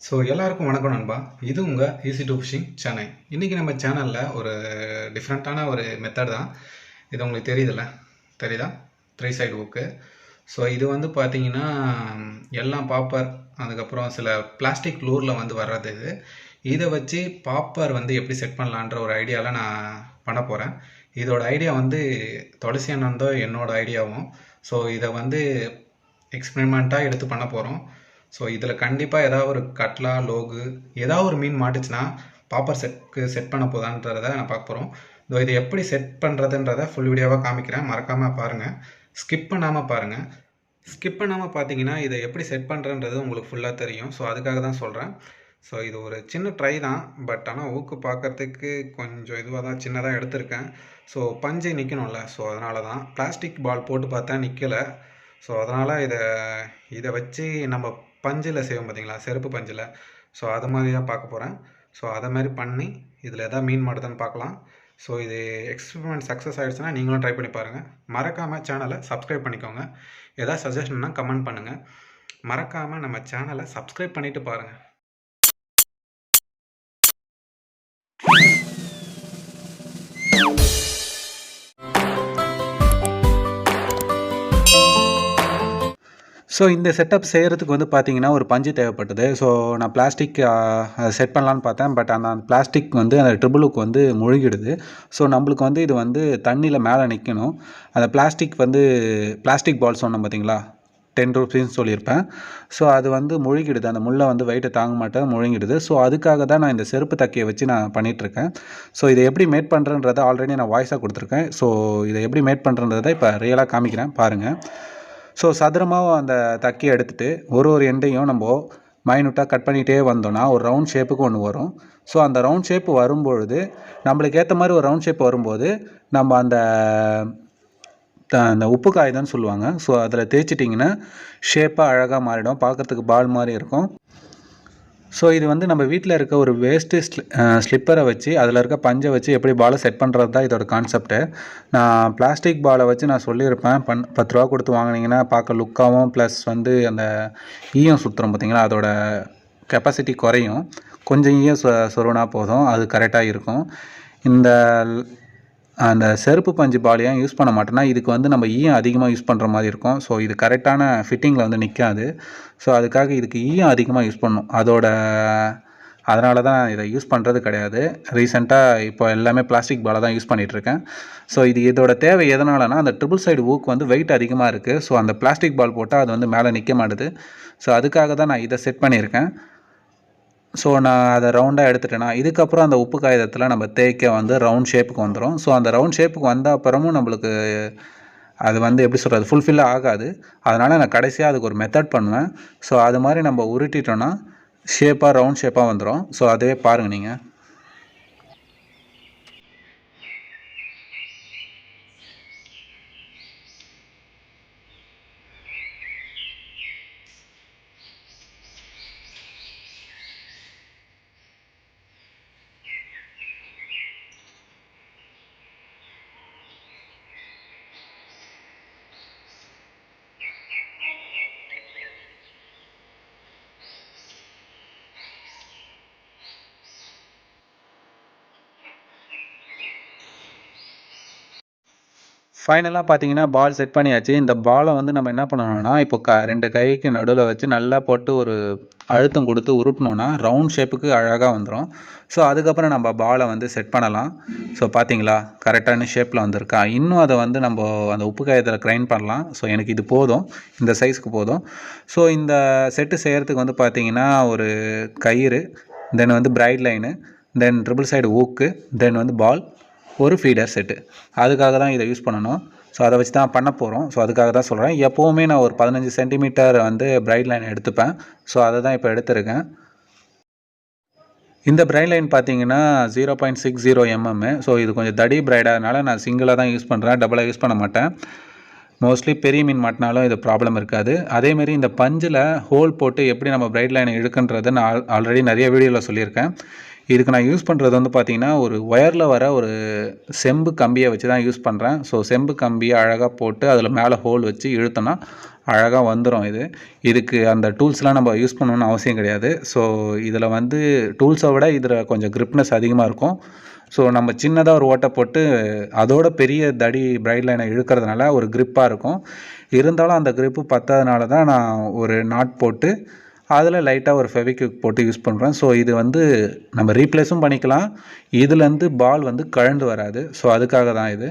So எல்லாருக்கும் வணக்கம் நண்பா. இது உங்கள் ஈஸி டு ஃபிஷிங் சென்னை. இன்றைக்கி நம்ம சேனலில் ஒரு டிஃப்ரெண்ட்டான ஒரு மெத்தட் தான். இது உங்களுக்கு தெரியுதா? 3 சைடு ஹூக்கு. ஸோ இது வந்து பார்த்தீங்கன்னா எல்லாம் பாப்பர், அதுக்கப்புறம் சில பிளாஸ்டிக் லூரில் வந்து வர்றது இது. இதை வச்சு பாப்பர் வந்து எப்படி செட் பண்ணலான்ற ஒரு ஐடியாவில் நான் பண்ண போகிறேன். இதோட ஐடியா வந்து துளசி அண்ணன் தான் என்னோட ஐடியாவும். ஸோ இதை வந்து எக்ஸ்பெரிமெண்ட்டாக எடுத்து பண்ண போகிறோம். ஸோ இதில் கண்டிப்பாக ஏதாவது ஒரு கட்லா, லோகு, ஏதாவது ஒரு மீன் மாட்டுச்சுன்னா பாப்பர் செட் பண்ண போதான்றதை நான் பார்க்க போகிறோம். இதை எப்படி செட் பண்ணுறதுன்றதை ஃபுல் வீடியோவாக காமிக்கிறேன், மறக்காமல் பாருங்கள், ஸ்கிப் பண்ணாமல் பாருங்கள். ஸ்கிப் பண்ணாமல் பார்த்தீங்கன்னா இதை எப்படி செட் பண்ணுறன்றது உங்களுக்கு ஃபுல்லாக தெரியும். ஸோ அதுக்காக தான் சொல்கிறேன். ஸோ இது ஒரு சின்ன ட்ரை தான், பட் ஆனால் ஊக்கு பார்க்குறதுக்கு கொஞ்சம் இதுவாக தான் சின்னதாக எடுத்திருக்கேன். ஸோ பஞ்சு நிற்கணும்ல, ஸோ அதனால தான். பிளாஸ்டிக் பால் போட்டு பார்த்தா நிற்கலை. ஸோ அதனால் இதை வச்சு நம்ம பஞ்சில் செய்வோம் பார்த்தீங்களா, செருப்பு பஞ்சில். ஸோ அது மாதிரி தான் பார்க்க போகிறேன். ஸோ அதை மாதிரி பண்ணி இதில் எதாவது மீன் மாட்டுதான்னு பார்க்கலாம். ஸோ இது எக்ஸ்பெரிமெண்ட் சக்ஸஸ் ஆகிடுச்சுன்னா நீங்களும் ட்ரை பண்ணி பாருங்கள். மறக்காமல் சேனலை சப்ஸ்கிரைப் பண்ணிக்கோங்க. எதாவது சஜஷன்னா கமெண்ட் பண்ணுங்கள். மறக்காமல் நம்ம சேனலை சப்ஸ்கிரைப் பண்ணிவிட்டு பாருங்கள். ஸோ இந்த செட்டப் செய்கிறதுக்கு வந்து பார்த்தீங்கன்னா ஒரு பஞ்சு தேவைப்பட்டது. ஸோ நான் பிளாஸ்டிக் செட் பண்ணலான்னு பார்த்தேன். பட் அந்த பிளாஸ்டிக் வந்து அந்த ட்ரிபிளுக்கு வந்து முழுகிடுது. ஸோ நம்மளுக்கு வந்து இது வந்து தண்ணியில் மேலே நிற்கணும். அந்த பிளாஸ்டிக் பால் சொன்னோம் பார்த்தீங்களா, 10 ரூபீஸ்ன்னு சொல்லியிருப்பேன். ஸோ அது வந்து முழுகிடுது, அந்த முள்ளை வந்து வெயிட்டை தாங்க மாட்டேன், முழுங்கிடுது. ஸோ அதுக்காக தான் நான் இந்த செருப்பு தக்கையை வச்சு நான் பண்ணிகிட்ருக்கேன். ஸோ இதை எப்படி மேட் பண்ணுறன்றதை ஆல்ரெடி நான் வாய்ஸாக கொடுத்துருக்கேன். ஸோ இதை எப்படி மேட் பண்ணுறன்றதை இப்போ ரியலாக காமிக்கிறேன் பாருங்கள். ஸோ சதுரமாக அந்த தக்கியை எடுத்துகிட்டு ஒரு எண்டையும் நம்ம மைனூட்டாக கட் பண்ணிகிட்டே வந்தோன்னா ஒரு ரவுண்ட் ஷேப்புக்கு ஒன்று வரும். ஸோ அந்த ரவுண்ட் ஷேப் வரும்பொழுது நம்மளுக்கு ஏற்ற மாதிரி ஒரு ரவுண்ட் ஷேப் வரும்போது நம்ம அந்த உப்பு காகிதம்னு சொல்லுவாங்க. ஸோ அதில் தேய்ச்சிட்டிங்கன்னா ஷேப்பாக அழகாக மாறிடும், பார்க்குறதுக்கு பால் மாதிரி இருக்கும். ஸோ இது வந்து நம்ம வீட்டில் இருக்க ஒரு வேஸ்ட்டு ஸ்லிப்பரை வச்சு அதில் இருக்க பஞ்சை வச்சு எப்படி பாலை செட் பண்ணுறது தான் இதோட கான்செப்ட்டு. நான் பிளாஸ்டிக் பாலை வச்சு நான் சொல்லியிருப்பேன், 10 ரூபா கொடுத்து வாங்கினீங்கன்னா பார்க்க லுக்காகவும் ப்ளஸ் வந்து அந்த ஈயம் சுற்றுறோம் பார்த்தீங்களா, அதோட கெப்பாசிட்டி குறையும். கொஞ்சம் ஈயம் சொருவினா போதும், அது கரெக்டாக இருக்கும். அந்த செருப்பு பஞ்சு பால் ஏன் யூஸ் பண்ண மாட்டேன்னா, இதுக்கு வந்து நம்ம ஈயம் அதிகமாக யூஸ் பண்ணுற மாதிரி இருக்கும். ஸோ இது கரெக்டான ஃபிட்டிங்கில் வந்து நிற்காது. ஸோ அதுக்காக இதுக்கு ஈயம் அதிகமாக யூஸ் பண்ணணும். அதனால தான் இதை யூஸ் பண்ணுறது கிடையாது. ரீசெண்டாக இப்போ எல்லாமே பிளாஸ்டிக் பாலை தான் யூஸ் பண்ணிகிட்ருக்கேன். ஸோ இதோட தேவை எதனாலனா, அந்த ட்ரிபிள் சைடு ஊக்கு வந்து வெயிட் அதிகமாக இருக்குது. ஸோ அந்த பிளாஸ்டிக் பால் போட்டால் அது வந்து மேலே நிற்க மாட்டுது. ஸோ அதுக்காக தான் நான் இதை செட் பண்ணியிருக்கேன். ஸோ நான் அதை ரவுண்டாக எடுத்துட்டேன்னா இதுக்கப்புறம் அந்த உப்பு காகிதத்தில் நம்ம தேய்க்க வந்து ரவுண்ட் ஷேப்புக்கு வந்துடும். ஸோ அந்த ரவுண்ட் ஷேப்புக்கு வந்த அப்புறமும் நம்மளுக்கு அது வந்து எப்படி சொல்கிறது, ஃபுல்ஃபில்லாக ஆகாது. அதனால் நான் கடைசியாக அதுக்கு ஒரு மெத்தட் பண்ணுவேன். ஸோ அது மாதிரி நம்ம உருட்டிட்டோன்னா ரவுண்ட் ஷேப்பாக வந்துடும். ஸோ அதே பாருங்கள் நீங்கள். ஃபைனலாக பார்த்தீங்கன்னா பால் செட் பண்ணியாச்சு. இந்த பாலை வந்து நம்ம என்ன பண்ணணும்னா, இப்போ 2 கைக்கு நடுவில் வச்சு நல்லா போட்டு ஒரு அழுத்தம் கொடுத்து உருட்டினோன்னா ரவுண்ட் ஷேப்புக்கு அழகாக வந்துடும். ஸோ அதுக்கப்புறம் நம்ம பாலை வந்து செட் பண்ணலாம். ஸோ பார்த்தீங்களா, கரெக்டான ஷேப்பில் வந்திருக்கா. இன்னும் அதை வந்து நம்ம அந்த உப்பு காயத்தில் கிரைண்ட் பண்ணலாம். ஸோ எனக்கு இது போதும், இந்த சைஸ்க்கு போதும். ஸோ இந்த செட்டு செய்கிறதுக்கு வந்து பார்த்தீங்கன்னா ஒரு கயிறு, தென் வந்து பிரைட் லைனு, தென் ட்ரிபிள் சைடு ஊக்கு, தென் வந்து பால், ஒரு ஃபீடர் செட்டு. அதுக்காக தான் இதை யூஸ் பண்ணணும். ஸோ அதை வச்சு தான் பண்ண போகிறோம். ஸோ அதுக்காக தான் சொல்கிறேன். எப்போவுமே நான் ஒரு 15 சென்டிமீட்டர் வந்து பிரைட் லைன் எடுத்துப்பேன். ஸோ அதை தான் இப்போ எடுத்திருக்கேன். இந்த பிரைட் லைன் பார்த்தீங்கன்னா 0.60 mm. ஸோ இது கொஞ்சம் தடி பிரைடாதனால நான் சிங்கிளாக தான் யூஸ் பண்ணுறேன், டபுளாக யூஸ் பண்ண மாட்டேன். மோஸ்ட்லி பெரிய மீன் மாட்டினாலும் இது ப்ராப்ளம் இருக்காது. அதேமாரி இந்த பஞ்சில் ஹோல் போட்டு எப்படி நம்ம பிரைட் லைனை இழுக்குன்றது நான் ஆல்ரெடி நிறைய வீடியோவில் சொல்லியிருக்கேன். இதுக்கு நான் யூஸ் பண்ணுறது வந்து பார்த்திங்கன்னா ஒரு ஒயரில் வர ஒரு செம்பு கம்பியை வச்சு தான் யூஸ் பண்ணுறேன். ஸோ செம்பு கம்பியை அழகாக போட்டு அதில் மேலே ஹோல் வச்சு இழுத்தோன்னா அழகாக வந்துடும். இதுக்கு அந்த டூல்ஸ்லாம் நம்ம யூஸ் பண்ணணும்னு அவசியம் கிடையாது. ஸோ இதில் வந்து டூல்ஸை விட இதில் கொஞ்சம் கிரிப்னஸ் அதிகமாக இருக்கும். ஸோ நம்ம சின்னதாக ஒரு ஓட்டை போட்டு அதோட பெரிய தடி பிரைட் லைனை இழுக்கிறதுனால ஒரு கிரிப்பாக இருக்கும். இருந்தாலும் அந்த கிரிப்பு பத்தாதனால தான் நான் ஒரு நாட் போட்டு அதில் லைட்டாக ஒரு ஃபெவிக்விக் போட்டு யூஸ் பண்ணுறேன். ஸோ இது வந்து நம்ம ரீப்ளேஸும் பண்ணிக்கலாம். இதுலேருந்து பால் வந்து கழண்டு வராது. ஸோ அதுக்காக தான் இது.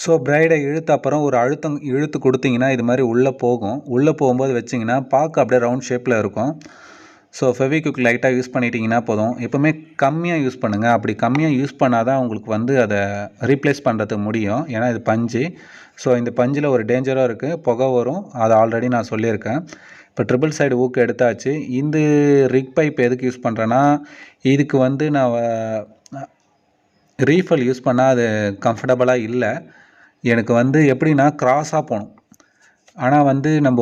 ஸோ பிரைடை இழுத்த அப்புறம் ஒரு இழுத்து கொடுத்தீங்கன்னா இது மாதிரி உள்ளே போகும். உள்ளே போகும்போது வச்சிங்கன்னா பார்க்க அப்படியே ரவுண்ட் ஷேப்பில் இருக்கும். ஸோ ஃபெவிக்விக் லைட்டாக யூஸ் பண்ணிட்டீங்கன்னா போதும். எப்போவுமே கம்மியாக யூஸ் பண்ணுங்கள். அப்படி கம்மியாக யூஸ் பண்ணால் தான் உங்களுக்கு வந்து அதை ரீப்ளேஸ் பண்ணுறதுக்கு முடியும். ஏன்னா இது பஞ்சு. ஸோ இந்த பஞ்சில் ஒரு டேஞ்சராக இருக்குது, புகை வரும். அதை ஆல்ரெடி நான் சொல்லியிருக்கேன். இப்போ ட்ரிபிள் சைடு ஊக்கு எடுத்தாச்சு. இந்த ரிக் பைப் எதுக்கு யூஸ் பண்ணுறேன்னா, இதுக்கு வந்து நான் ரீஃபல் யூஸ் பண்ணால் அது கம்ஃபர்டபுளாக இல்லை. எனக்கு வந்து எப்படின்னா கிராஸாக போகணும். ஆனால் வந்து நம்ம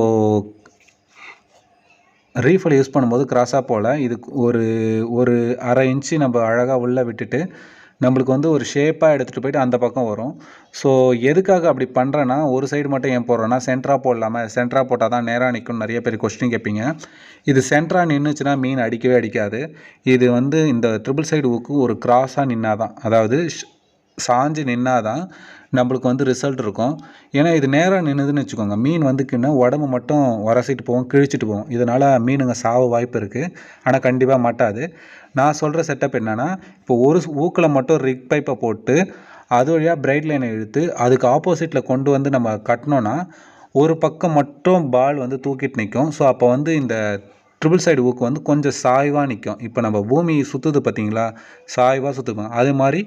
ரீஃபில் யூஸ் பண்ணும்போது கிராஸாக போகல. இதுக்கு ஒரு அரை இன்ச்சு நம்ம அழகாக உள்ளே விட்டுட்டு நம்மளுக்கு வந்து ஒரு ஷேப்பாக எடுத்துகிட்டு போயிட்டு அந்த பக்கம் வரும். ஸோ எதுக்காக அப்படி பண்ணுறேன்னா, ஒரு சைடு மட்டும் ஏன் போடுறேன்னா, சென்டராக போடலாமல், சென்டராக போட்டால் தான் நேராக நிற்கும். நிறைய பேர் கொஸ்டின் கேட்பீங்க. இது சென்டராக நின்றுச்சுன்னா மீன் அடிக்கவே அடிக்காது. இது வந்து இந்த ட்ரிபிள் சைடு ஊக்கு ஒரு கிராஸாக நின்னாதான், அதாவது சாஞ்சு நின்னாதான் நம்மளுக்கு வந்து ரிசல்ட் இருக்கும். ஏன்னா இது நேராக நின்றுதுன்னு வச்சுக்கோங்க, மீன் வந்துக்குன்னா உடம்பு மட்டும் உரசிட்டு போகும், கிழிச்சிட்டு போகும். இதனால் மீனுங்க சாவ வாய்ப்பு இருக்குது. ஆனால் கண்டிப்பாக மாட்டாது. நான் சொல்கிற செட்டப் என்னென்னா, இப்போ ஒரு ஊக்கில் மட்டும் ரிக் பைப்பை போட்டு அது வழியாக பிரைட் லைனை இழுத்து அதுக்கு ஆப்போசிட்டில் கொண்டு வந்து நம்ம கட்டினோன்னா ஒரு பக்கம் மட்டும் பால் வந்து தூக்கிட்டு நிற்கும். ஸோ அப்போ வந்து இந்த ட்ரிபிள் சைடு ஊக்கு வந்து கொஞ்சம் சாய்வாக நிற்கும். இப்போ நம்ம பூமி சுற்றுது பார்த்தீங்களா, சாய்வாக சுற்றுக்கும். அது மாதிரி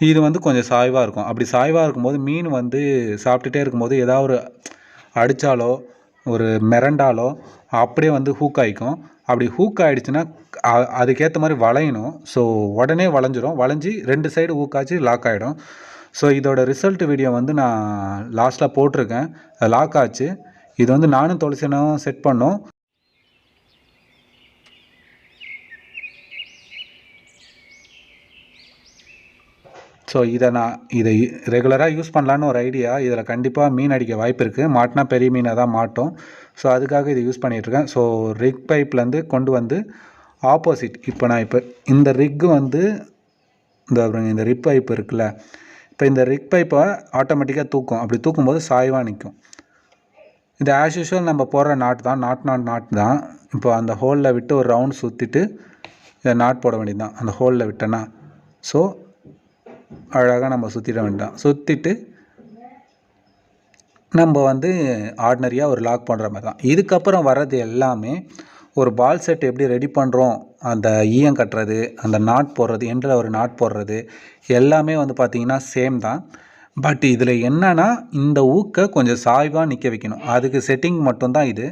இது வந்து கொஞ்சம் சாய்வாக இருக்கும். அப்படி சாய்வாக இருக்கும்போது மீன் வந்து சாப்பிட்டுட்டே இருக்கும்போது ஏதாவது ஒரு அடித்தாலோ ஒரு மிரண்டாலோ அப்படியே வந்து ஹூக் ஆகிக்கும். அப்படி ஹூக் ஆகிடுச்சுன்னா அதுக்கேற்ற மாதிரி வளையணும். ஸோ உடனே வளைஞ்சிரும். வளைஞ்சி 2 சைடு ஹூக்காச்சு லாக் ஆகிடும். ஸோ இதோட ரிசல்ட் வீடியோ வந்து நான் லாஸ்ட்டில் போட்டிருக்கேன். அது லாக் ஆச்சு. இது வந்து நானும் துளசினும் செட் பண்ணோம். ஸோ இதை ரெகுலராக யூஸ் பண்ணலான்னு ஒரு ஐடியா. இதில் கண்டிப்பாக மீன் அடிக்க வாய்ப்பு இருக்குது. மாட்டினா பெரிய மீனாக தான் மாட்டோம். ஸோ அதுக்காக இதை யூஸ் பண்ணிகிட்ருக்கேன். ஸோ ரிக் பைப்லேருந்து கொண்டு வந்து ஆப்போசிட், இப்போ இந்த ரிக்கு வந்து இந்த ரிக் பைப் இருக்குல்ல, இப்போ இந்த ரிக் பைப்பை ஆட்டோமேட்டிக்காக தூக்கும். அப்படி தூக்கும்போது சாய்வாக நிற்கும். இது ஆஸ் யூஷுவல் நம்ம போடுற நாட் தான். இப்போ அந்த ஹோலில் விட்டு ஒரு ரவுண்ட் சுற்றிட்டு இதை நாட் போட வேண்டியது தான். அந்த ஹோலில் விட்டேன்னா ஸோ அழகாக நம்ம சுற்றிட வேண்டாம். சுற்றிட்டு நம்ம வந்து ஆர்டினரியாக ஒரு லாக் பண்ணுற மாதிரி தான். இதுக்கப்புறம் வர்றது எல்லாமே ஒரு பால் செட் எப்படி ரெடி பண்ணுறோம், அந்த ஈயம் கட்டுறது, அந்த நாட் போடுறது, எண்டில் ஒரு நாட் போடுறது எல்லாமே வந்து பார்த்திங்கன்னா சேம் தான். பட் இதில் என்னென்னா, இந்த ஊக்கை கொஞ்சம் சாய்வாக நிற்க வைக்கணும். அதுக்கு செட்டிங் மட்டும்தான் இது.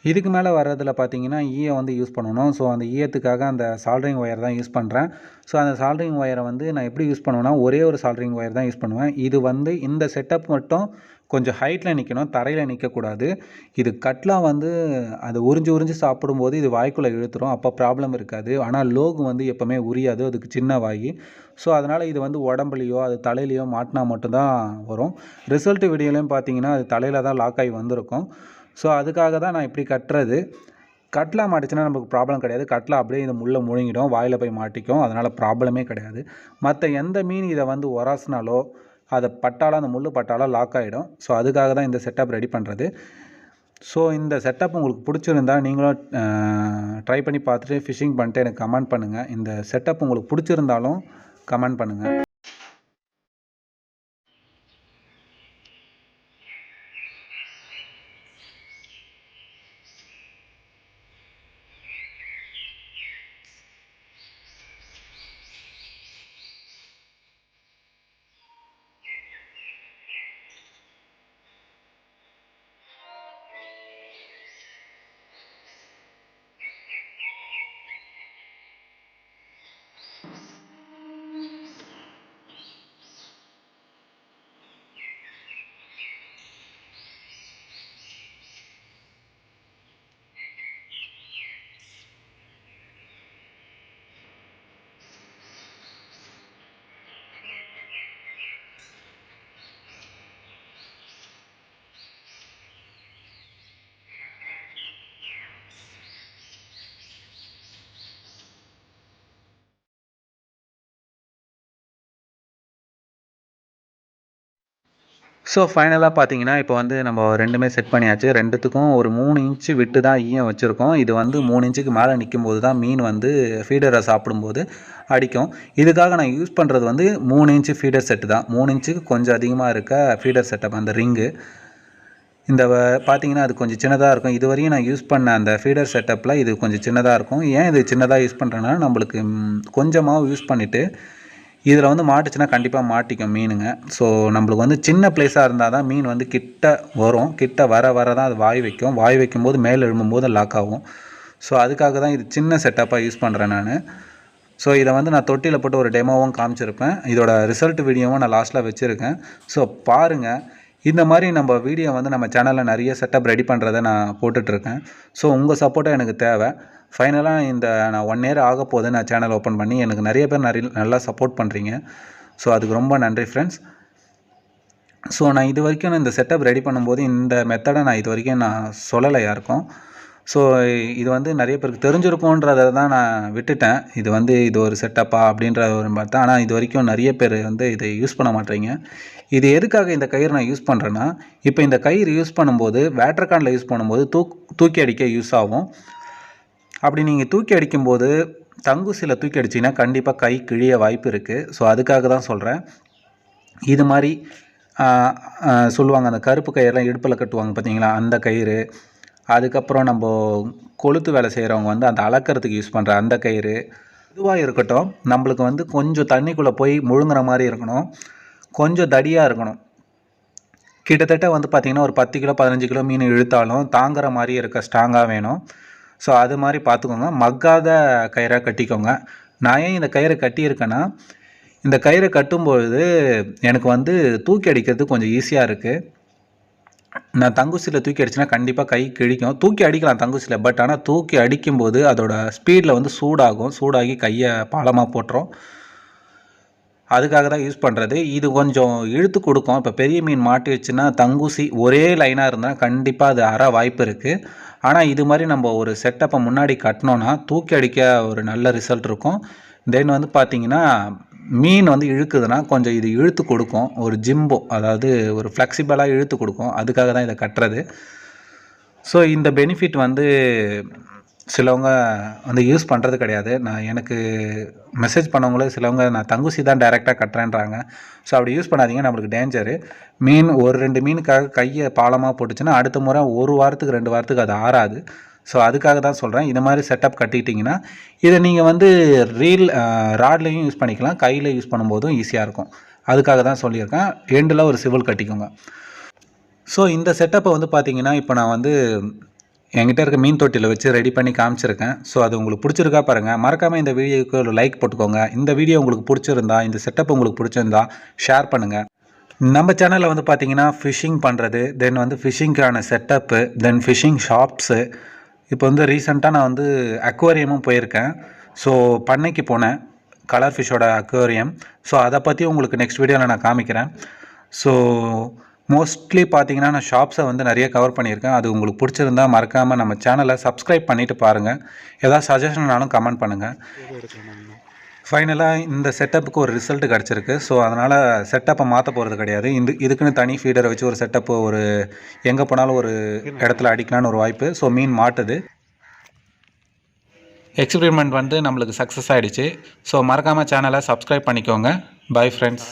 இதுக்கு மேலே வர்றதில் பார்த்தீங்கன்னா ஈயம் வந்து யூஸ் பண்ணணும். ஸோ அந்த ஈயத்துக்காக அந்த சால்ட்ரிங் ஒயர் தான் யூஸ் பண்ணுறேன். ஸோ அந்த சால்ட்ரிங் ஒயரை வந்து நான் எப்படி யூஸ் பண்ணுவேன்னா, ஒரே ஒரு சால்ட்ரிங் ஒயர் தான் யூஸ் பண்ணுவேன். இது வந்து இந்த செட்டப் மட்டும் கொஞ்சம் ஹைட்டில் நிற்கணும், தரையில் நிற்கக்கூடாது. இது கட்லாம் வந்து அது உறிஞ்சு சாப்பிடும்போது இது வாய்க்குள்ளே இழுத்துரும். அப்போ ப்ராப்ளம் இருக்காது. ஆனால் லோகு வந்து எப்போவுமே உரியாது, அதுக்கு சின்ன வாய். ஸோ அதனால் இது வந்து உடம்புலையோ அது தலையிலையோ மாட்டினா மட்டும்தான் வரும். ரிசல்ட் வீடியோலையும் பார்த்தீங்கன்னா அது தலையில் தான் லாக் ஆகி வந்திருக்கும். ஸோ அதுக்காக தான் நான் இப்படி கட்டுறது. கட்லா மாட்டிச்சுன்னா நமக்கு ப்ராப்ளம் கிடையாது. கட்லா அப்படியே இது முள்ளை முழுங்கிடும், வாயில் போய் மாட்டிக்கும். அதனால் ப்ராப்ளமே கிடையாது. மற்ற எந்த மீன் இதை வந்து உரசினாலோ அதை பட்டாலும், அந்த முள் பட்டாலும் லாக் ஆகிடும். ஸோ அதுக்காக தான் இந்த செட்டப் ரெடி பண்ணுறது. ஸோ இந்த செட்டப் உங்களுக்கு பிடிச்சிருந்தா நீங்களும் ட்ரை பண்ணி பார்த்துட்டு ஃபிஷிங் பண்ணிட்டு எனக்கு கமெண்ட் பண்ணுங்கள். இந்த செட்டப் உங்களுக்கு பிடிச்சிருந்தாலும் கமெண்ட் பண்ணுங்கள். ஸோ ஃபைனலாக பார்த்தீங்கன்னா இப்போ வந்து நம்ம ரெண்டுமே செட் பண்ணியாச்சு. ரெண்டுத்துக்கும் ஒரு 3 இன்ச்சு விட்டு தான் ஈயம் வச்சுருக்கோம். இது வந்து 3 இன்ச்சுக்கு மேலே நிற்கும்போது தான் மீன் வந்து ஃபீடரை சாப்பிடும்போது அடிக்கும். இதுக்காக நான் யூஸ் பண்ணுறது வந்து 3 இன்ச்சு ஃபீடர் செட்டு தான். 3 இன்ச்சுக்கு கொஞ்சம் அதிகமாக இருக்க ஃபீடர் செட்டப் அந்த ரிங்கு. இந்த பார்த்தீங்கன்னா அது கொஞ்சம் சின்னதாக இருக்கும். இதுவரையும் நான் யூஸ் பண்ண அந்த ஃபீடர் செட்டப்பில் இது கொஞ்சம் சின்னதாக இருக்கும். ஏன் இது சின்னதாக யூஸ் பண்ணுறேன்னா நம்மளுக்கு கொஞ்சமாக யூஸ் பண்ணிவிட்டு இதில் வந்து மாட்டுச்சுன்னா கண்டிப்பாக மாட்டிக்கும் மீனுங்க. ஸோ நம்மளுக்கு வந்து சின்ன ப்ளேஸாக இருந்தால் தான் மீன் வந்து கிட்ட வரும். கிட்ட வர தான் அது வாய் வைக்கும். வாய் வைக்கும்போது மேலே எழும்பும்போது லாக் ஆகும். ஸோ அதுக்காக தான் இது சின்ன செட்டப்பாக யூஸ் பண்ணுறேன் நான். ஸோ இதை வந்து நான் தொட்டியில் போட்டு ஒரு டெமோவும் காமிச்சிருப்பேன். இதோட ரிசல்ட் வீடியோவும் நான் லாஸ்ட்டில் வச்சுருக்கேன். ஸோ பாருங்கள். இந்த மாதிரி நம்ம வீடியோ வந்து நம்ம சேனலில் நிறைய செட்டப் ரெடி பண்ணுறதை நான் போட்டுட்ருக்கேன். ஸோ உங்கள் சப்போர்ட்டும் எனக்கு தேவை. ஃபைனலாக இந்த நான் 1 இயர் ஆக போது நான் சேனல் ஓப்பன் பண்ணி எனக்கு நிறைய பேர் நல்லா சப்போர்ட் பண்ணுறீங்க. ஸோ அதுக்கு ரொம்ப நன்றி ஃப்ரெண்ட்ஸ். ஸோ நான் இது வரைக்கும் இந்த செட்டப் ரெடி பண்ணும்போது இந்த மெத்தடை நான் இது வரைக்கும் நான் சொல்லலை யாருக்கும். ஸோ இது வந்து நிறைய பேருக்கு தெரிஞ்சிருக்குன்றதை தான் நான் விட்டுட்டேன். இது ஒரு செட்டப்பா அப்படின்ற ஒரு பார்த்தா, ஆனால் இது வரைக்கும் நிறைய பேர் வந்து இதை யூஸ் பண்ண மாட்டேறீங்க. இது எதுக்காக இந்த கயிறு நான் யூஸ் பண்ணுறேன்னா, இப்போ இந்த கயிறு யூஸ் பண்ணும்போது வாட்டர் கேனில் யூஸ் பண்ணும்போது தூக்கி அடிக்க யூஸ் ஆகும். அப்படி நீங்கள் தூக்கி அடிக்கும்போது தங்குசியில் தூக்கி அடிச்சிங்கன்னா கண்டிப்பாக கை கிழிய வாய்ப்பு இருக்குது. ஸோ அதுக்காக தான் சொல்கிறேன். இது மாதிரி சொல்லுவாங்க, அந்த கருப்பு கயிறுலாம் இடுப்பில் கட்டுவாங்க பார்த்தீங்களா, அந்த கயிறு. அதுக்கப்புறம் நம்ம கொளுத்து வேலை செய்கிறவங்க வந்து அந்த அளக்கிறதுக்கு யூஸ் பண்ணுற அந்த கயிறு. இதுவாக இருக்கட்டும், நம்மளுக்கு வந்து கொஞ்சம் தண்ணிக்குள்ளே போய் முழுங்குற மாதிரி இருக்கணும். கொஞ்சம் தடியாக இருக்கணும். கிட்டத்தட்ட வந்து பார்த்திங்கன்னா ஒரு 10 கிலோ 15 கிலோ மீன் இழுத்தாலும் தாங்குற மாதிரி இருக்க ஸ்ட்ராங்காக வேணும். ஸோ அது மாதிரி பார்த்துக்கோங்க. மக்காத கயிறாக கட்டிக்கோங்க. நான் ஏன் இந்த கயிறை கட்டியிருக்கேன்னா, இந்த கயிறை கட்டும்பொழுது எனக்கு வந்து தூக்கி அடிக்கிறது கொஞ்சம் ஈஸியாக இருக்குது. நான் தங்குசியில் தூக்கி அடிச்சுன்னா கண்டிப்பாக கை கிழிக்கும். தூக்கி அடிக்கலாம் தங்குசியில், பட் ஆனால் தூக்கி அடிக்கும்போது அதோட ஸ்பீடில் வந்து சூடாகி கையை பாலமாக போட்டுரும். அதுக்காக தான் யூஸ் பண்ணுறது. இது கொஞ்சம் இழுத்து கொடுக்கும். இப்போ பெரிய மீன் மாட்டிடுச்சுன்னா தங்குசி ஒரே லைனாக இருந்தால் கண்டிப்பாக அது அற வாய்ப்பு இருக்குது. ஆனால் இது மாதிரி நம்ம ஒரு செட்டப்பை முன்னாடி கட்டினோன்னா தூக்கி அடிக்க ஒரு நல்ல ரிசல்ட் இருக்கும். தென் வந்து பார்த்திங்கன்னா மீன் வந்து இழுக்குதுன்னா கொஞ்சம் இது இழுத்து கொடுக்கும். ஒரு ஜிம்போ, அதாவது ஒரு ஃப்ளெக்சிபிளாக இழுத்து கொடுக்கும். அதுக்காக தான் இதை கட்டுறது. ஸோ இந்த பெனிஃபிட் வந்து சிலவங்க வந்து யூஸ் பண்ணுறது கிடையாது. எனக்கு மெசேஜ் பண்ணவங்களே சிலவங்க நான் தங்குசி தான் டைரெக்டாக கட்டுறேன்றாங்க. ஸோ அப்படி யூஸ் பண்ணாதீங்க, நம்மளுக்கு டேஞ்சரு. மீன் ஒரு 2 மீனுக்காக கையை பாலமாக போட்டுச்சுன்னா அடுத்த முறை 1 வாரத்துக்கு 2 வாரத்துக்கு அது ஆறாது. ஸோ அதுக்காக தான் சொல்கிறேன். இது மாதிரி செட்டப் கட்டிக்கிட்டிங்கன்னா இதை நீங்கள் வந்து ராட்லேயும் யூஸ் பண்ணிக்கலாம், கையில் யூஸ் பண்ணும்போதும் ஈஸியாக இருக்கும். அதுக்காக தான் சொல்லியிருக்கேன். எண்டில் ஒரு சிவில் கட்டிக்கோங்க. ஸோ இந்த செட்டப்பை வந்து பார்த்திங்கன்னா இப்போ நான் வந்து என்கிட்ட இருக்க மீன் தொட்டியில் வச்சு ரெடி பண்ணி காமிச்சிருக்கேன். ஸோ அது உங்களுக்கு பிடிச்சிருக்கா பாருங்கள். மறக்காமல் இந்த வீடியோவுக்கு ஒரு லைக் போட்டுக்கோங்க. இந்த வீடியோ உங்களுக்கு பிடிச்சிருந்தா, இந்த செட்டப் உங்களுக்கு பிடிச்சிருந்தா ஷேர் பண்ணுங்கள். நம்ம சேனலில் வந்து பார்த்திங்கன்னா ஃபிஷ்ஷிங் பண்ணுறது, தென் வந்து ஃபிஷ்ஷிங்க்கான செட்டப்பு, தென் ஃபிஷ்ஷிங் ஷாப்ஸு. இப்போ வந்து ரீசெண்டாக நான் வந்து அக்வேரியமும் போயிருக்கேன். ஸோ பண்ணைக்கு போனேன், கலர் ஃபிஷ்ஷோட அக்வேரியம். ஸோ அதை பற்றி உங்களுக்கு நெக்ஸ்ட் வீடியோவில் நான் காமிக்கிறேன். ஸோ மோஸ்ட்லி பார்த்தீங்கன்னா நான் ஷாப்ஸை வந்து நிறைய கவர் பண்ணியிருக்கேன். அது உங்களுக்கு பிடிச்சிருந்தா மறக்காமல் நம்ம சேனலை சப்ஸ்கிரைப் பண்ணிவிட்டு பாருங்கள். ஏதாவது சஜஷன்னாலும் கமெண்ட் பண்ணுங்கள். ஃபைனலாக இந்த செட்டப்புக்கு ஒரு ரிசல்ட் கிடச்சிருக்கு. ஸோ அதனால் செட்டப்பை மாற்ற போகிறது கிடையாது. இதுக்குன்னு தனி ஃபீடரை வச்சு ஒரு செட்டப்பு ஒரு எங்கே போனாலும் ஒரு இடத்துல அடிக்கலான்னு ஒரு வாய்ப்பு. ஸோ மீன் மாட்டுது. எக்ஸ்பெரிமெண்ட் வந்து நம்மளுக்கு சக்ஸஸ் ஆகிடுச்சு. ஸோ மறக்காமல் சேனலை சப்ஸ்கிரைப் பண்ணிக்கோங்க. Bye friends.